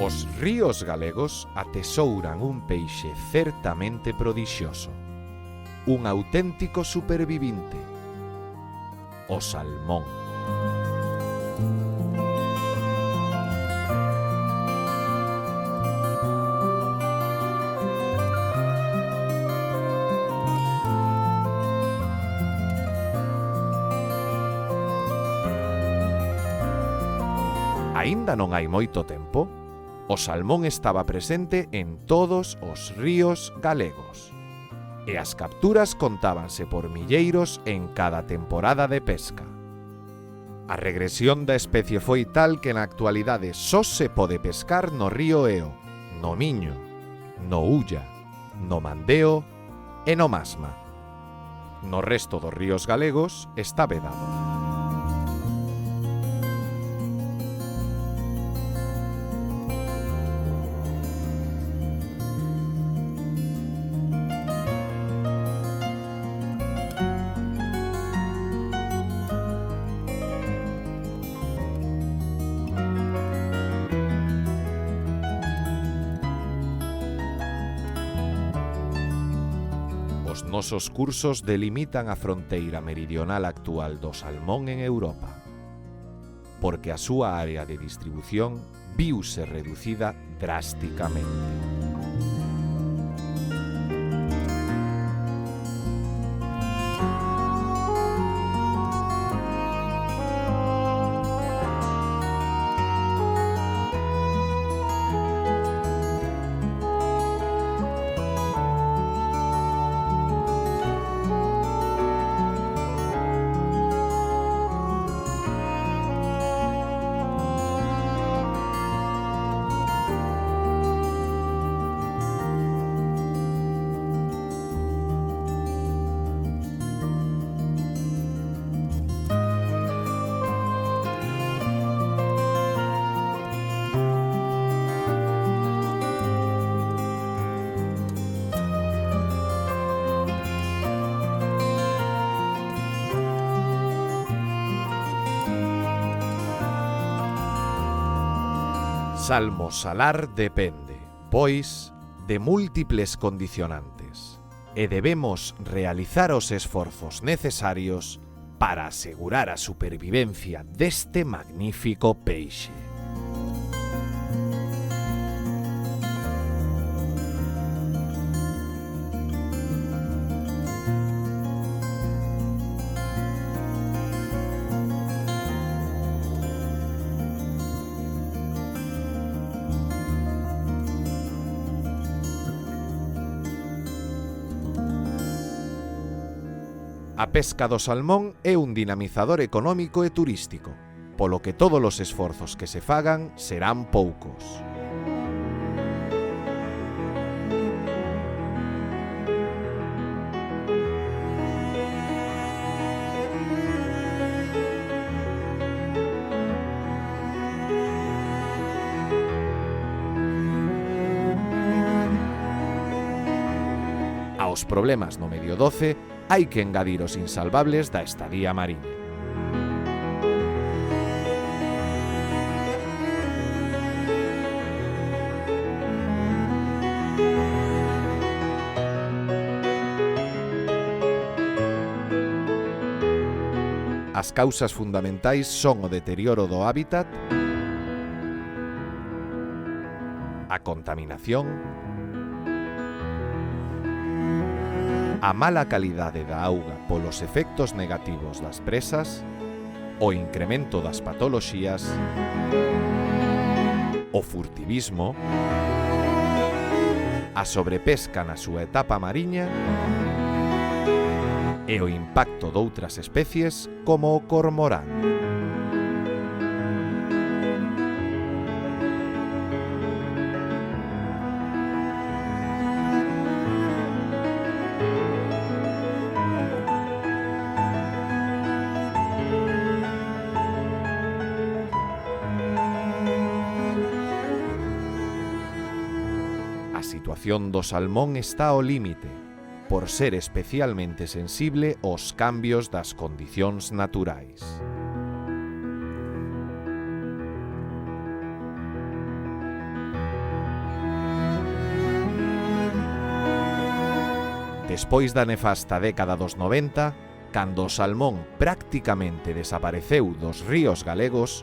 Os ríos galegos atesouran un peixe certamente prodixioso, un auténtico supervivinte, o salmón. Aínda non hai moito tempo, o salmón estaba presente en todos os ríos galegos e as capturas contábanse por milleiros en cada temporada de pesca. A regresión da especie foi tal que na actualidade só se pode pescar no río Eo, no Miño, no Ulla, no Mandeo e no Masma. No resto dos ríos galegos está vedado. Os nosos cursos delimitan a fronteira meridional actual do salmón en Europa, porque a súa área de distribución viuse reducida drásticamente. Salmosalar depende, pois, de múltiples condicionantes e debemos realizar os esforzos necesarios para asegurar a supervivencia deste magnífico peixe. A pesca do salmón é un dinamizador económico e turístico, polo que todos os esforzos que se fagan serán poucos. Aos problemas no medio doce hai que engadir os insalvables da estadía mariña. As causas fundamentais son o deterioro do hábitat, a contaminación, a mala calidade da auga polos efectos negativos das presas, o incremento das patoloxías, o furtivismo, a sobrepesca na súa etapa mariña e o impacto doutras especies como o cormorán. A situación do salmón está ao límite, por ser especialmente sensible aos cambios das condicións naturais. Despois da nefasta década dos 90, cando o salmón prácticamente desapareceu dos ríos galegos,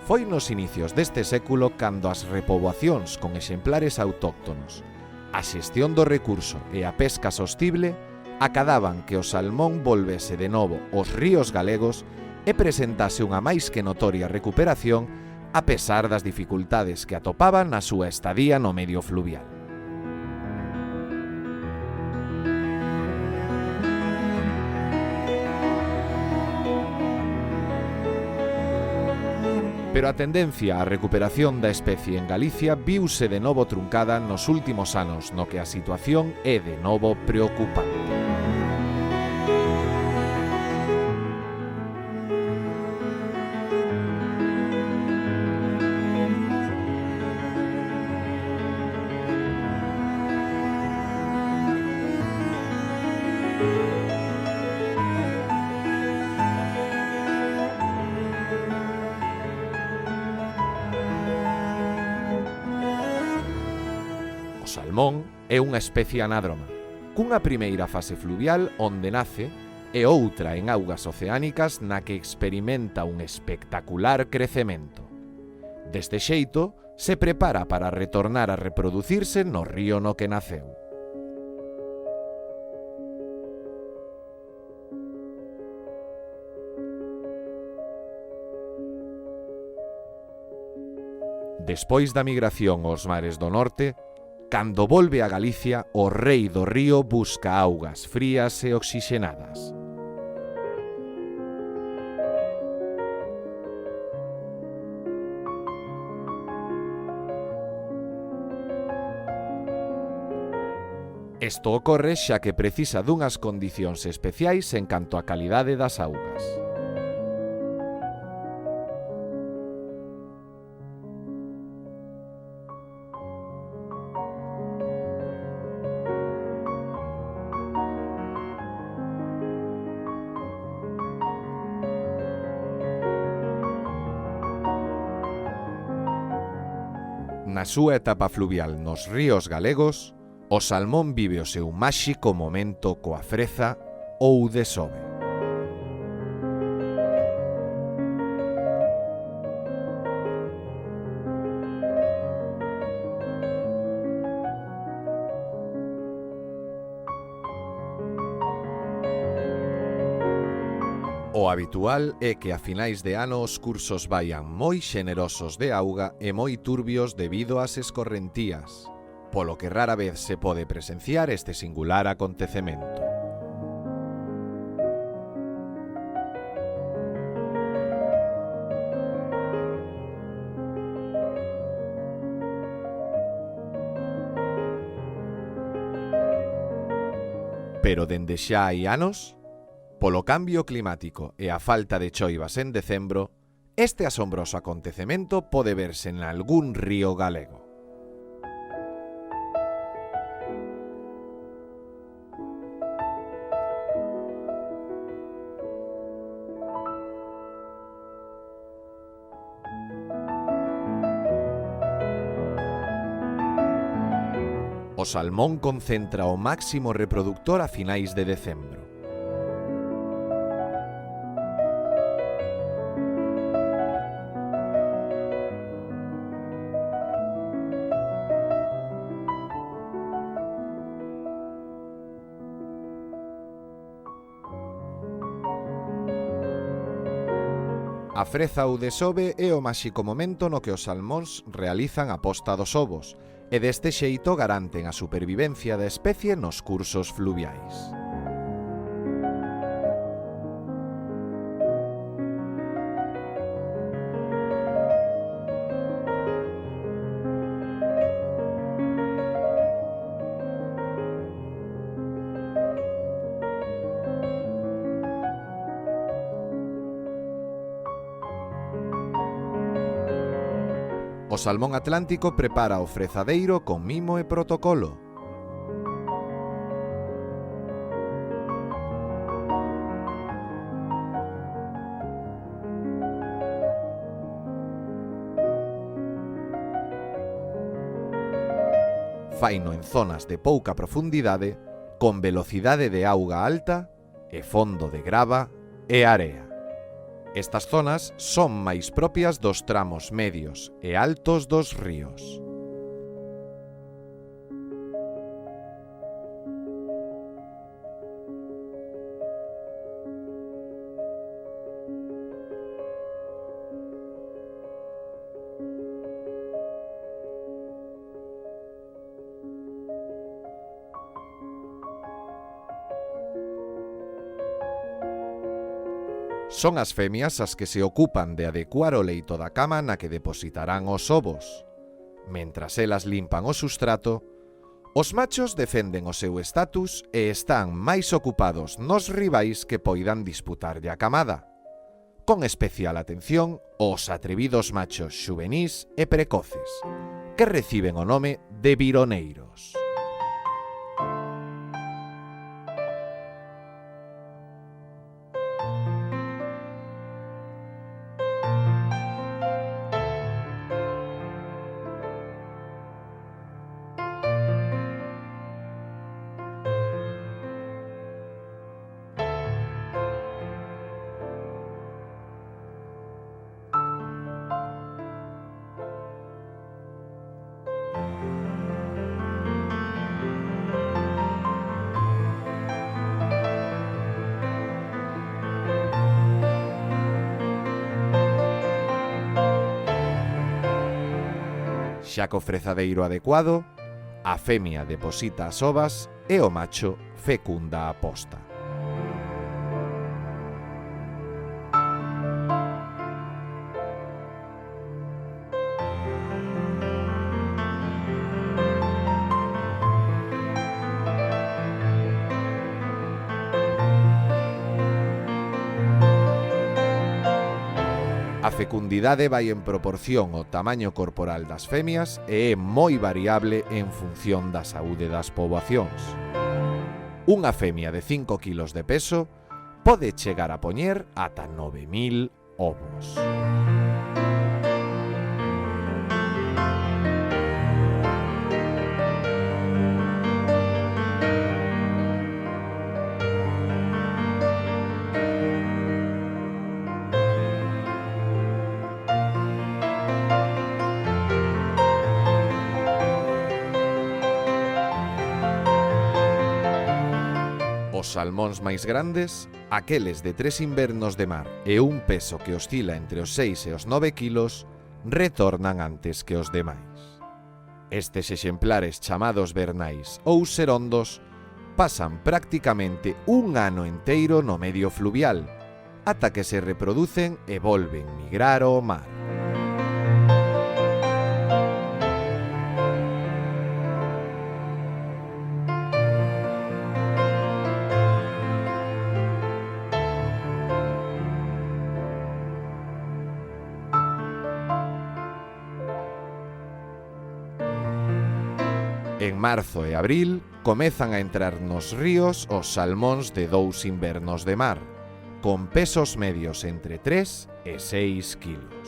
foi nos inicios deste século cando as repoboacións con exemplares autóctonos, a xestión do recurso e a pesca sostible acadaban que o salmón volvese de novo aos ríos galegos e presentase unha máis que notoria recuperación a pesar das dificultades que atopaban na súa estadía no medio fluvial. Pero a tendencia á recuperación da especie en Galicia viuse de novo truncada nos últimos anos, no que a situación é de novo preocupante. O salmón é unha especie anádroma, cunha primeira fase fluvial onde nace e outra en augas oceánicas na que experimenta un espectacular crecemento. Deste xeito, se prepara para retornar a reproducirse no río no que naceu. Despois da migración aos mares do norte, cando volve a Galicia, o rei do río busca augas frías e oxixenadas. Isto ocorre xa que precisa dunhas condicións especiais en canto á calidade das augas. Na súa etapa fluvial nos ríos galegos, o salmón vive o seu máxico momento coa freza ou desove. O habitual é que a finais de ano os cursos vaian moi xenerosos de auga e moi turbios debido ás escorrentías, polo que rara vez se pode presenciar este singular acontecemento. Pero dende xa hai anos, polo cambio climático e a falta de choivas en decembro, este asombroso acontecemento pode verse en algún río galego. O salmón concentra o máximo reproductor a finais de decembro. A freza ou desove é o máxico momento no que os salmóns realizan a posta dos ovos e deste xeito garanten a supervivencia da especie nos cursos fluviais. O salmón atlántico prepara o frezadeiro con mimo e protocolo. Faino en zonas de pouca profundidade con velocidade de auga alta e fondo de grava e area. Estas zonas son máis propias dos tramos medios e altos dos ríos. Son as femias as que se ocupan de adecuar o leito da cama na que depositarán os ovos. Mentras elas limpan o sustrato, os machos defenden o seu estatus e están máis ocupados nos rivais que poidan disputarlle a camada. Con especial atención aos atrevidos machos xuvenís e precoces, que reciben o nome de vironeiros. Xa co frezadeiro adecuado, a femia deposita as ovas e o macho fecunda a posta. A fecundidade vai en proporción ao tamaño corporal das femias e é moi variable en función da saúde das poboacións. Unha femia de 5 kilos de peso pode chegar a poñer ata 9.000 ovos. Os salmóns máis grandes, aqueles de 3 invernos de mar e un peso que oscila entre os 6 e os 9 kilos, retornan antes que os demais. Estes exemplares chamados vernais ou serondos pasan prácticamente un ano enteiro no medio fluvial, ata que se reproducen e volven migrar ao mar. En marzo e abril comezan a entrar nos ríos os salmóns de 2 invernos de mar, con pesos medios entre 3 e 6 kilos.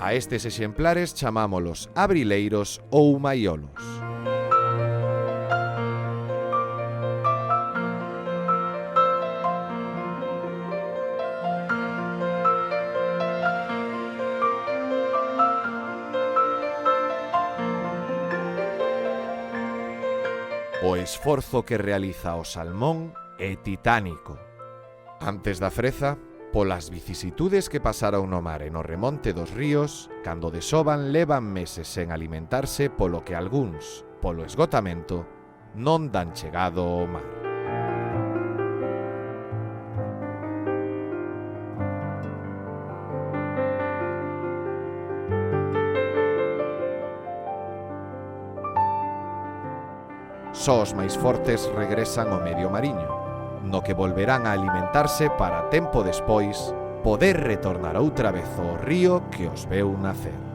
A estes exemplares chamámolos abrileiros ou maiolos. O esforzo que realiza o salmón é titánico. Antes da freza, polas vicisitudes que pasaron no mar e no remonte dos ríos, cando desoban levan meses sen alimentarse polo que algúns, polo esgotamento, non dan chegado ao mar. Só os máis fortes regresan ao medio mariño, no que volverán a alimentarse para tempo despois poder retornar outra vez ao río que os veu nacer.